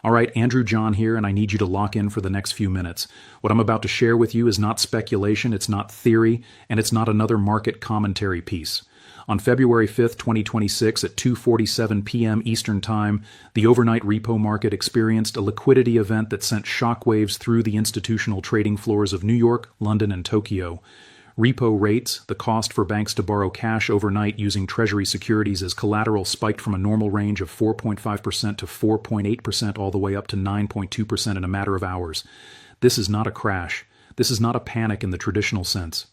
All right, Andrew John here, and I need you to lock in for the next few minutes. What I'm about to share with you is not speculation, it's not theory, and it's not another market commentary piece. On February 5th, 2026 at 2:47 p.m. Eastern Time, the overnight repo market experienced a liquidity event that sent shockwaves through the institutional trading floors of New York, London, and Tokyo. Repo rates, the cost for banks to borrow cash overnight using Treasury securities as collateral, spiked from a normal range of 4.5% to 4.8% all the way up to 9.2% in a matter of hours. This is not a crash. This is not a panic in the traditional sense.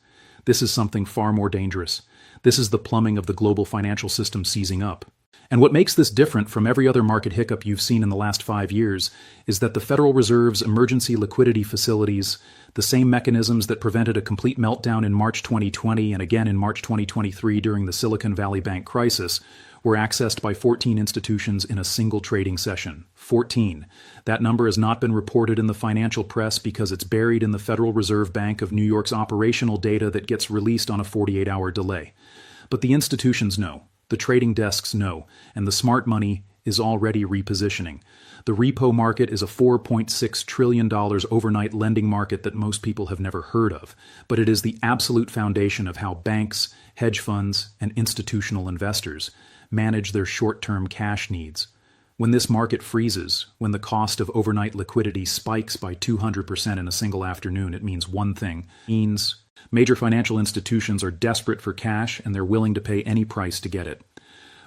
This is something far more dangerous. This is the plumbing of the global financial system seizing up. And what makes this different from every other market hiccup you've seen in the last 5 years is that the Federal Reserve's emergency liquidity facilities, the same mechanisms that prevented a complete meltdown in March 2020 and again in March 2023 during the Silicon Valley Bank crisis, were accessed by 14 institutions in a single trading session. 14. That number has not been reported in the financial press because it's buried in the Federal Reserve Bank of New York's operational data that gets released on a 48-hour delay. But the institutions know. The trading desks know, and the smart money is already repositioning. The repo market is a $4.6 trillion overnight lending market that most people have never heard of, but it is the absolute foundation of how banks, hedge funds, and institutional investors manage their short-term cash needs. When this market freezes, when the cost of overnight liquidity spikes by 200% in a single afternoon, it means one thing. It means major financial institutions are desperate for cash and they're willing to pay any price to get it.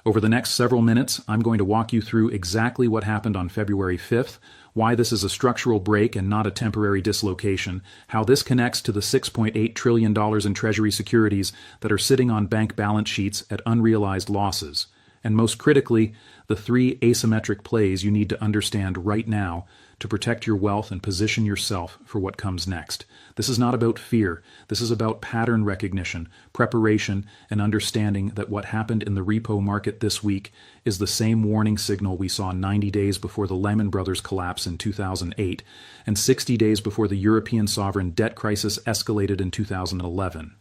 Over the next several minutes, I'm going to walk you through exactly what happened on February 5th, why this is a structural break and not a temporary dislocation, how this connects to the $6.8 trillion in Treasury securities that are sitting on bank balance sheets at unrealized losses, and most critically, the 3 asymmetric plays you need to understand right now to protect your wealth and position yourself for what comes next. This is not about fear. This is about pattern recognition, preparation, and understanding that what happened in the repo market this week is the same warning signal we saw 90 days before the Lehman Brothers collapse in 2008 and 60 days before the European sovereign debt crisis escalated in 2011.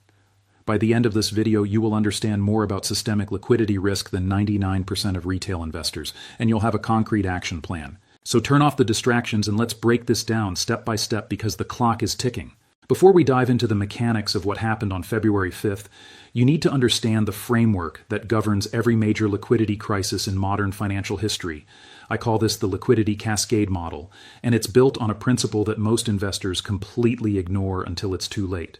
By the end of this video, you will understand more about systemic liquidity risk than 99% of retail investors, and you'll have a concrete action plan. So turn off the distractions and let's break this down step by step because the clock is ticking. Before we dive into the mechanics of what happened on February 5th, you need to understand the framework that governs every major liquidity crisis in modern financial history. I call this the liquidity cascade model, and it's built on a principle that most investors completely ignore until it's too late.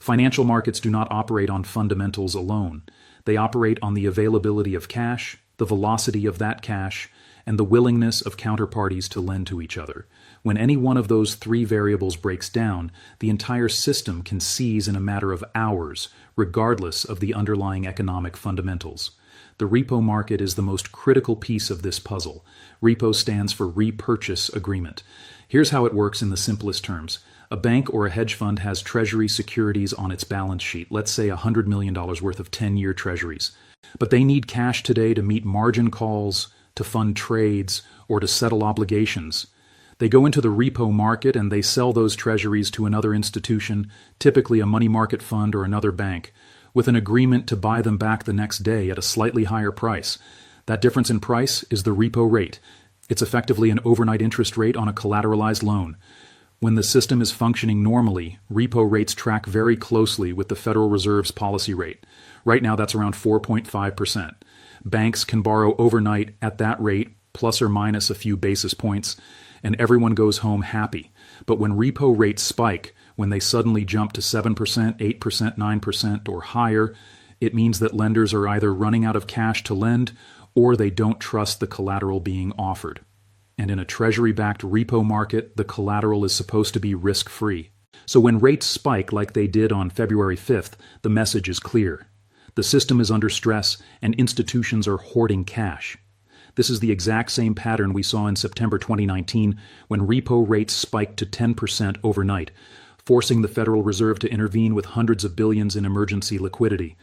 Financial markets do not operate on fundamentals alone. They operate on the availability of cash, the velocity of that cash, and the willingness of counterparties to lend to each other. When any one of those 3 variables breaks down, the entire system can seize in a matter of hours, regardless of the underlying economic fundamentals. The repo market is the most critical piece of this puzzle. Repo stands for repurchase agreement. Here's how it works in the simplest terms. A bank or a hedge fund has Treasury securities on its balance sheet, let's say $100 million worth of 10-year Treasuries. But they need cash today to meet margin calls, to fund trades, or to settle obligations. They go into the repo market and they sell those treasuries to another institution, typically a money market fund or another bank, with an agreement to buy them back the next day at a slightly higher price. That difference in price is the repo rate. It's effectively an overnight interest rate on a collateralized loan. When the system is functioning normally, repo rates track very closely with the Federal Reserve's policy rate. Right now that's around 4.5%. Banks can borrow overnight at that rate, plus or minus a few basis points, and everyone goes home happy. But when repo rates spike, when they suddenly jump to 7%, 8%, 9%, or higher, it means that lenders are either running out of cash to lend or they don't trust the collateral being offered. And in a Treasury-backed repo market, the collateral is supposed to be risk-free. So when rates spike like they did on February 5th, the message is clear. The system is under stress, and institutions are hoarding cash. This is the exact same pattern we saw in September 2019 when repo rates spiked to 10% overnight, forcing the Federal Reserve to intervene with hundreds of billions in emergency liquidity.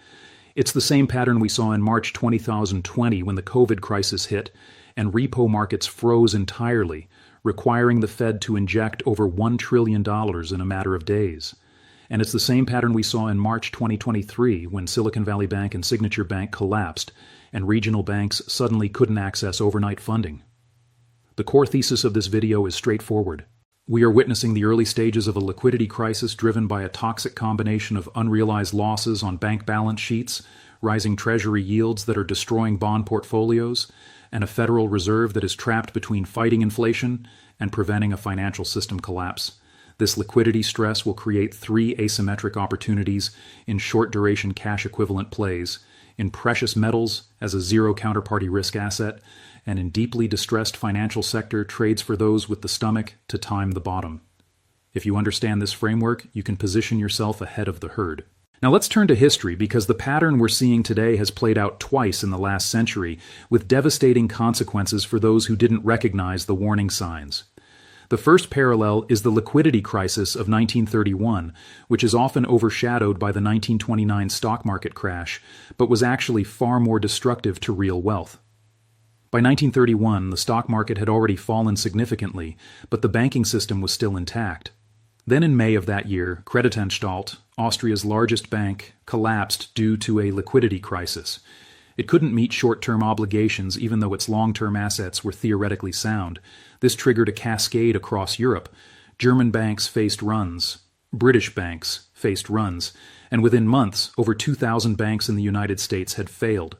It's the same pattern we saw in March 2020 when the COVID crisis hit, and repo markets froze entirely, requiring the Fed to inject over $1 trillion in a matter of days. And it's the same pattern we saw in March 2023 when Silicon Valley Bank and Signature Bank collapsed and regional banks suddenly couldn't access overnight funding. The core thesis of this video is straightforward. We are witnessing the early stages of a liquidity crisis driven by a toxic combination of unrealized losses on bank balance sheets, rising treasury yields that are destroying bond portfolios, and a Federal Reserve that is trapped between fighting inflation and preventing a financial system collapse. This liquidity stress will create three asymmetric opportunities in short-duration cash equivalent plays, in precious metals as a zero counterparty risk asset, and in deeply distressed financial sector trades for those with the stomach to time the bottom. If you understand this framework, you can position yourself ahead of the herd. Now let's turn to history, because the pattern we're seeing today has played out twice in the last century, with devastating consequences for those who didn't recognize the warning signs. The first parallel is the liquidity crisis of 1931, which is often overshadowed by the 1929 stock market crash, but was actually far more destructive to real wealth. By 1931, the stock market had already fallen significantly, but the banking system was still intact. Then in May of that year, Creditanstalt, Austria's largest bank, collapsed due to a liquidity crisis. It couldn't meet short-term obligations even though its long-term assets were theoretically sound. This triggered a cascade across Europe. German banks faced runs. British banks faced runs. And within months, over 2,000 banks in the United States had failed.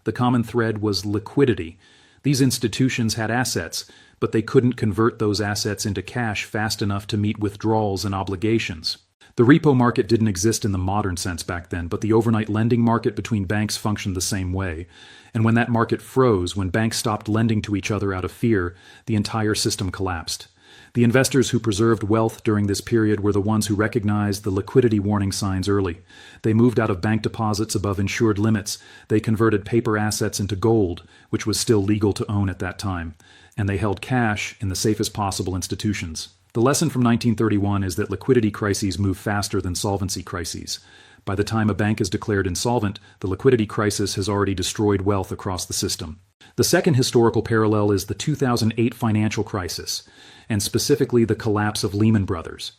The common thread was liquidity. These institutions had assets, but they couldn't convert those assets into cash fast enough to meet withdrawals and obligations. The repo market didn't exist in the modern sense back then, but the overnight lending market between banks functioned the same way. And when that market froze, when banks stopped lending to each other out of fear, the entire system collapsed. The investors who preserved wealth during this period were the ones who recognized the liquidity warning signs early. They moved out of bank deposits above insured limits. They converted paper assets into gold, which was still legal to own at that time. And they held cash in the safest possible institutions. The lesson from 1931 is that liquidity crises move faster than solvency crises. By the time a bank is declared insolvent, the liquidity crisis has already destroyed wealth across the system. The second historical parallel is the 2008 financial crisis, and specifically the collapse of Lehman Brothers.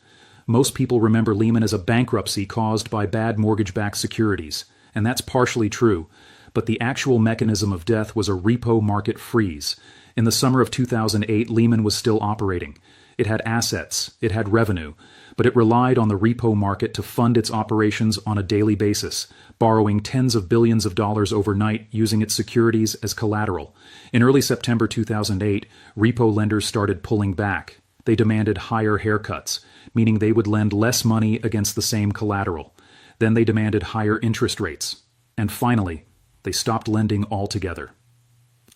Most people remember Lehman as a bankruptcy caused by bad mortgage-backed securities, and that's partially true. But the actual mechanism of death was a repo market freeze. In the summer of 2008, Lehman was still operating. It had assets, it had revenue, but it relied on the repo market to fund its operations on a daily basis, borrowing tens of billions of dollars overnight using its securities as collateral. In early September 2008, repo lenders started pulling back. They demanded higher haircuts, meaning they would lend less money against the same collateral. Then they demanded higher interest rates. And finally, they stopped lending altogether.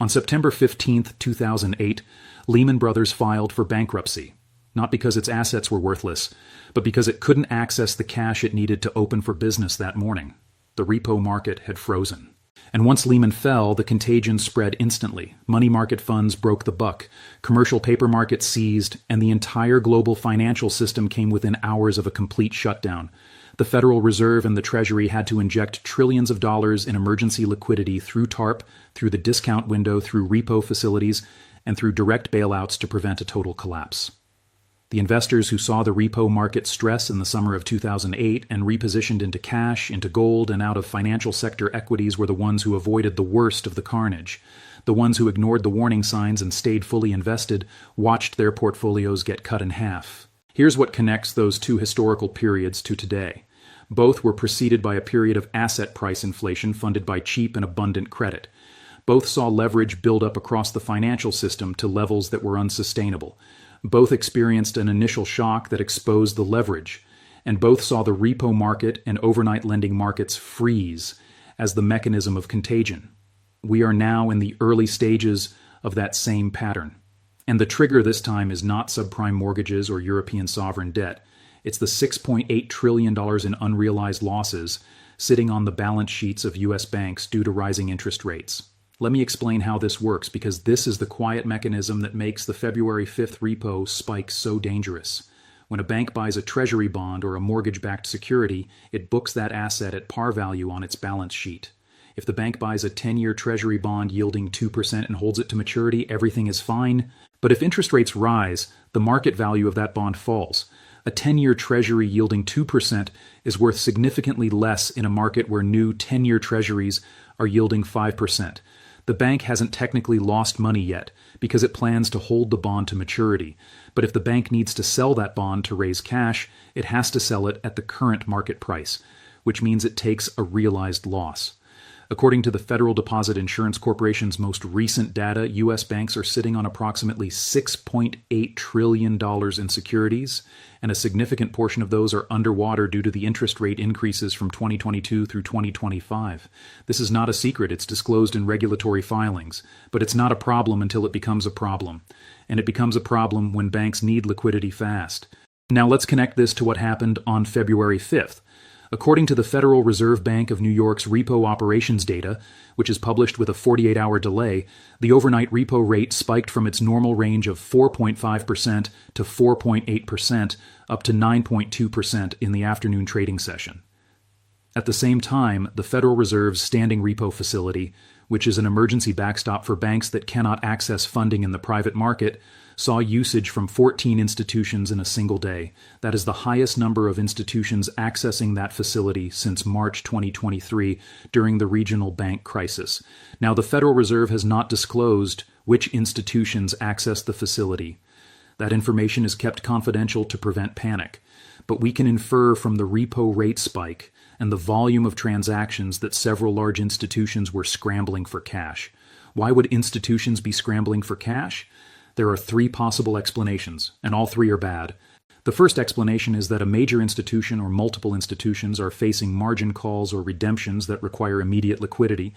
On September 15, 2008, Lehman Brothers filed for bankruptcy, not because its assets were worthless, but because it couldn't access the cash it needed to open for business that morning. The repo market had frozen. And once Lehman fell, the contagion spread instantly. Money market funds broke the buck, commercial paper markets seized, and the entire global financial system came within hours of a complete shutdown. The Federal Reserve and the Treasury had to inject trillions of dollars in emergency liquidity through TARP, through the discount window, through repo facilities, and through direct bailouts to prevent a total collapse. The investors who saw the repo market stress in the summer of 2008 and repositioned into cash, into gold, and out of financial sector equities were the ones who avoided the worst of the carnage. The ones who ignored the warning signs and stayed fully invested watched their portfolios get cut in half. Here's what connects those two historical periods to today. Both were preceded by a period of asset price inflation funded by cheap and abundant credit. Both saw leverage build up across the financial system to levels that were unsustainable. Both experienced an initial shock that exposed the leverage, and both saw the repo market and overnight lending markets freeze as the mechanism of contagion. We are now in the early stages of that same pattern. And the trigger this time is not subprime mortgages or European sovereign debt. It's the $6.8 trillion in unrealized losses sitting on the balance sheets of U.S. banks due to rising interest rates. Let me explain how this works, because this is the quiet mechanism that makes the February 5th repo spike so dangerous. When a bank buys a treasury bond or a mortgage-backed security, it books that asset at par value on its balance sheet. If the bank buys a 10-year treasury bond yielding 2% and holds it to maturity, everything is fine. But if interest rates rise, the market value of that bond falls. A 10-year treasury yielding 2% is worth significantly less in a market where new 10-year treasuries are yielding 5%. The bank hasn't technically lost money yet because it plans to hold the bond to maturity. But if the bank needs to sell that bond to raise cash, it has to sell it at the current market price, which means it takes a realized loss. According to the Federal Deposit Insurance Corporation's most recent data, U.S. banks are sitting on approximately $6.8 trillion in securities, and a significant portion of those are underwater due to the interest rate increases from 2022 through 2025. This is not a secret, it's disclosed in regulatory filings, but it's not a problem until it becomes a problem. And it becomes a problem when banks need liquidity fast. Now let's connect this to what happened on February 5th. According to the Federal Reserve Bank of New York's repo operations data, which is published with a 48-hour delay, the overnight repo rate spiked from its normal range of 4.5% to 4.8%, up to 9.2% in the afternoon trading session. At the same time, the Federal Reserve's standing repo facility, which is an emergency backstop for banks that cannot access funding in the private market, saw usage from 14 institutions in a single day. That is the highest number of institutions accessing that facility since March 2023 during the regional bank crisis. Now, the Federal Reserve has not disclosed which institutions accessed the facility. That information is kept confidential to prevent panic. But we can infer from the repo rate spike and the volume of transactions that several large institutions were scrambling for cash. Why would institutions be scrambling for cash? There are three possible explanations, and all three are bad. The first explanation is that a major institution or multiple institutions are facing margin calls or redemptions that require immediate liquidity,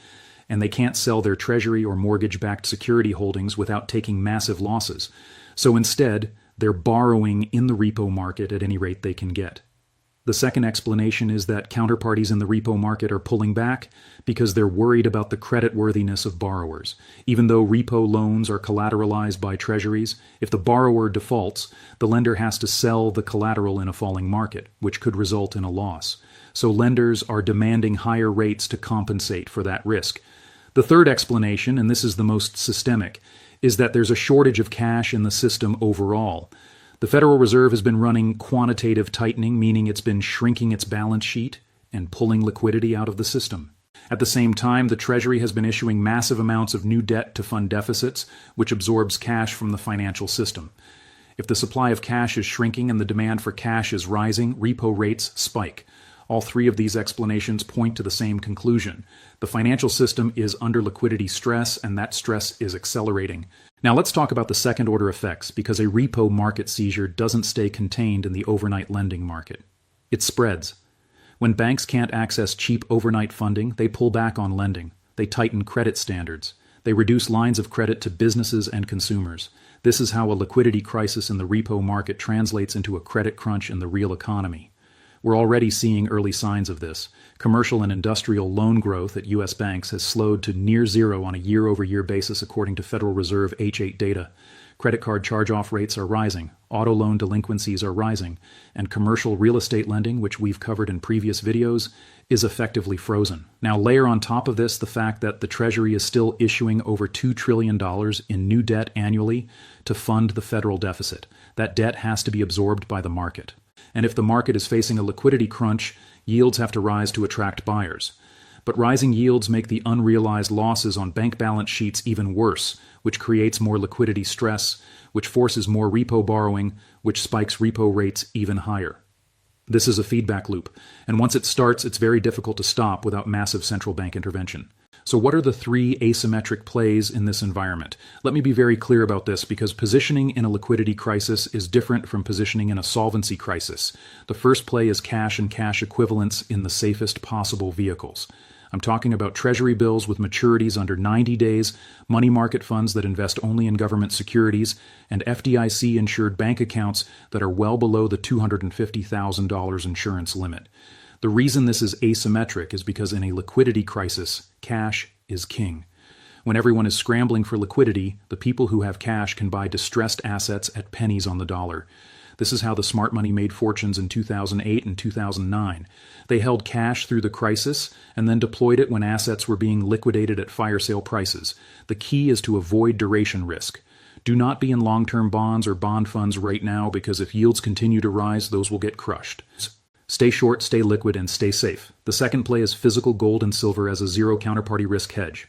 and they can't sell their treasury or mortgage-backed security holdings without taking massive losses. So instead, they're borrowing in the repo market at any rate they can get. The second explanation is that counterparties in the repo market are pulling back because they're worried about the creditworthiness of borrowers. Even though repo loans are collateralized by treasuries, if the borrower defaults, the lender has to sell the collateral in a falling market, which could result in a loss. So lenders are demanding higher rates to compensate for that risk. The third explanation, and this is the most systemic, is that there's a shortage of cash in the system overall. The Federal Reserve has been running quantitative tightening, meaning it's been shrinking its balance sheet and pulling liquidity out of the system. At the same time, the Treasury has been issuing massive amounts of new debt to fund deficits, which absorbs cash from the financial system. If the supply of cash is shrinking and the demand for cash is rising, repo rates spike. All three of these explanations point to the same conclusion. The financial system is under liquidity stress, and that stress is accelerating. Now let's talk about the second-order effects, because a repo market seizure doesn't stay contained in the overnight lending market. It spreads. When banks can't access cheap overnight funding, they pull back on lending. They tighten credit standards. They reduce lines of credit to businesses and consumers. This is how a liquidity crisis in the repo market translates into a credit crunch in the real economy. We're already seeing early signs of this. Commercial and industrial loan growth at U.S. banks has slowed to near zero on a year-over-year basis according to Federal Reserve H8 data. Credit card charge-off rates are rising, auto loan delinquencies are rising, and commercial real estate lending, which we've covered in previous videos, is effectively frozen. Now layer on top of this the fact that the Treasury is still issuing over $2 trillion in new debt annually to fund the federal deficit. That debt has to be absorbed by the market. And if the market is facing a liquidity crunch, yields have to rise to attract buyers. But rising yields make the unrealized losses on bank balance sheets even worse, which creates more liquidity stress, which forces more repo borrowing, which spikes repo rates even higher. This is a feedback loop, and once it starts, it's very difficult to stop without massive central bank intervention. So what are the three asymmetric plays in this environment? Let me be very clear about this because positioning in a liquidity crisis is different from positioning in a solvency crisis. The first play is cash and cash equivalents in the safest possible vehicles. I'm talking about treasury bills with maturities under 90 days, money market funds that invest only in government securities, and FDIC-insured bank accounts that are well below the $250,000 insurance limit. The reason this is asymmetric is because in a liquidity crisis, cash is king. When everyone is scrambling for liquidity, the people who have cash can buy distressed assets at pennies on the dollar. This is how the smart money made fortunes in 2008 and 2009. They held cash through the crisis and then deployed it when assets were being liquidated at fire sale prices. The key is to avoid duration risk. Do not be in long-term bonds or bond funds right now because if yields continue to rise, those will get crushed. Stay short, stay liquid, and stay safe. The second play is physical gold and silver as a zero counterparty risk hedge.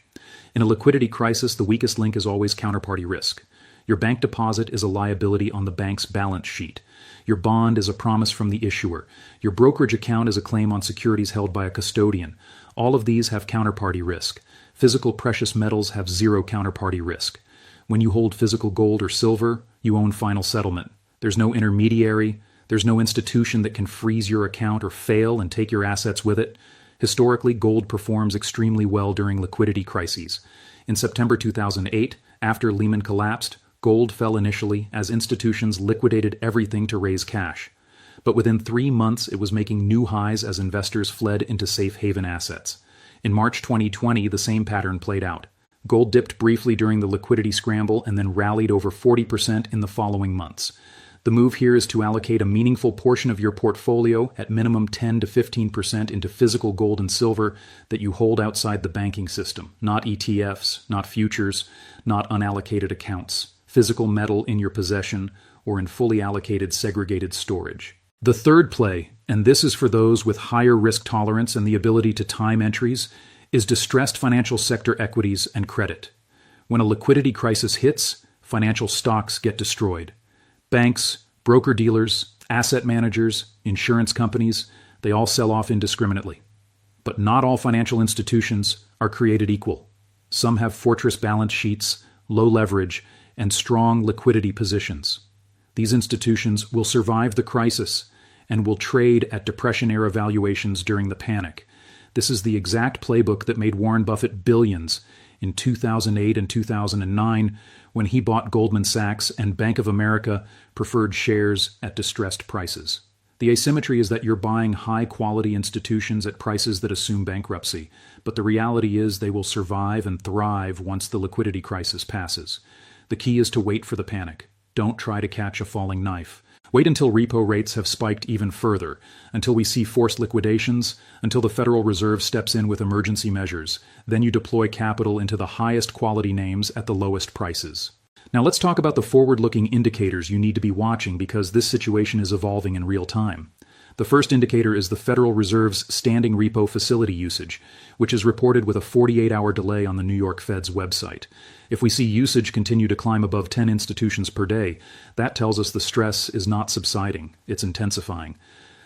In a liquidity crisis, the weakest link is always counterparty risk. Your bank deposit is a liability on the bank's balance sheet. Your bond is a promise from the issuer. Your brokerage account is a claim on securities held by a custodian. All of these have counterparty risk. Physical precious metals have zero counterparty risk. When you hold physical gold or silver, you own final settlement. There's no intermediary. There's no institution that can freeze your account or fail and take your assets with it. Historically, gold performs extremely well during liquidity crises. In September 2008, after Lehman collapsed, gold fell initially as institutions liquidated everything to raise cash. But within 3 months, it was making new highs as investors fled into safe haven assets. In March 2020, the same pattern played out. Gold dipped briefly during the liquidity scramble and then rallied over 40% in the following months. The move here is to allocate a meaningful portion of your portfolio, at minimum 10 to 15%, into physical gold and silver that you hold outside the banking system, not ETFs, not futures, not unallocated accounts, physical metal in your possession or in fully allocated segregated storage. The third play, and this is for those with higher risk tolerance and the ability to time entries, is distressed financial sector equities and credit. When a liquidity crisis hits, financial stocks get destroyed. Banks, broker-dealers, asset managers, insurance companies, they all sell off indiscriminately. But not all financial institutions are created equal. Some have fortress balance sheets, low leverage, and strong liquidity positions. These institutions will survive the crisis and will trade at Depression-era valuations during the panic. This is the exact playbook that made Warren Buffett billions in 2008 and 2009 when he bought Goldman Sachs and Bank of America preferred shares at distressed prices. The asymmetry is that you're buying high-quality institutions at prices that assume bankruptcy, but the reality is they will survive and thrive once the liquidity crisis passes. The key is to wait for the panic. Don't try to catch a falling knife. Wait until repo rates have spiked even further, until we see forced liquidations, until the Federal Reserve steps in with emergency measures. Then you deploy capital into the highest quality names at the lowest prices. Now let's talk about the forward-looking indicators you need to be watching because this situation is evolving in real time. The first indicator is the Federal Reserve's standing repo facility usage, which is reported with a 48-hour delay on the New York Fed's website. If we see usage continue to climb above 10 institutions per day, that tells us the stress is not subsiding, it's intensifying.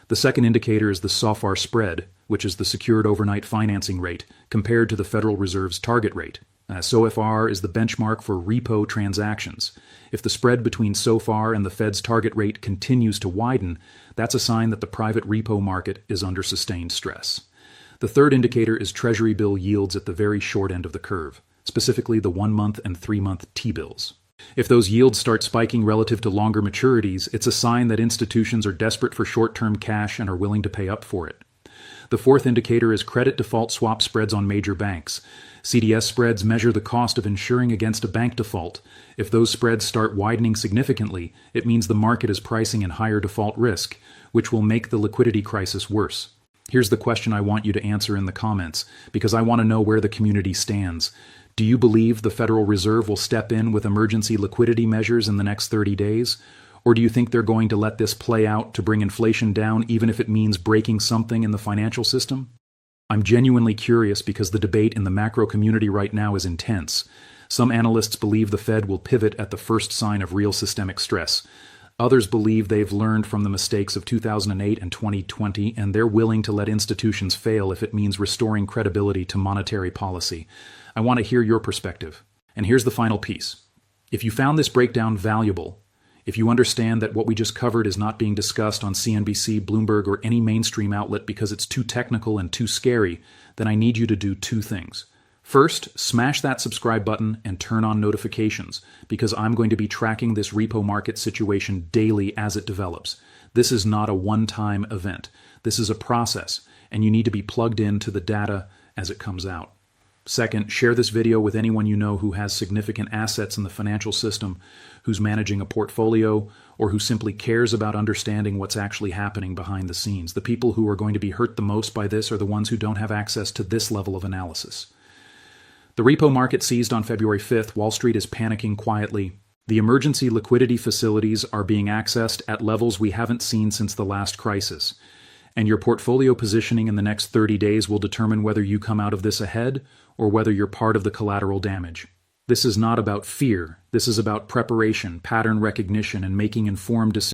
The second indicator is the SOFR spread, which is the secured overnight financing rate, compared to the Federal Reserve's target rate. SOFR is the benchmark for repo transactions. If the spread between SOFR and the Fed's target rate continues to widen, that's a sign that the private repo market is under sustained stress. The third indicator is Treasury bill yields at the very short end of the curve, specifically the 1-month and 3-month T-bills. If those yields start spiking relative to longer maturities, it's a sign that institutions are desperate for short-term cash and are willing to pay up for it. The fourth indicator is credit default swap spreads on major banks. CDS spreads measure the cost of insuring against a bank default. If those spreads start widening significantly, it means the market is pricing in higher default risk, which will make the liquidity crisis worse. Here's the question I want you to answer in the comments, because I want to know where the community stands. Do you believe the Federal Reserve will step in with emergency liquidity measures in the next 30 days? Or do you think they're going to let this play out to bring inflation down even if it means breaking something in the financial system? I'm genuinely curious because the debate in the macro community right now is intense. Some analysts believe the Fed will pivot at the first sign of real systemic stress. Others believe they've learned from the mistakes of 2008 and 2020, and they're willing to let institutions fail if it means restoring credibility to monetary policy. I want to hear your perspective. And here's the final piece. If you found this breakdown valuable, if you understand that what we just covered is not being discussed on CNBC, Bloomberg, or any mainstream outlet because it's too technical and too scary, then I need you to do 2 things. First, smash that subscribe button and turn on notifications, because I'm going to be tracking this repo market situation daily as it develops. This is not a one-time event. This is a process, and you need to be plugged into the data as it comes out. Second, share this video with anyone you know who has significant assets in the financial system, who's managing a portfolio, or who simply cares about understanding what's actually happening behind the scenes. The people who are going to be hurt the most by this are the ones who don't have access to this level of analysis. The repo market seized on February 5th. Wall Street is panicking quietly. The emergency liquidity facilities are being accessed at levels we haven't seen since the last crisis. And your portfolio positioning in the next 30 days will determine whether you come out of this ahead or whether you're part of the collateral damage. This is not about fear. This is about preparation, pattern recognition, and making informed decisions.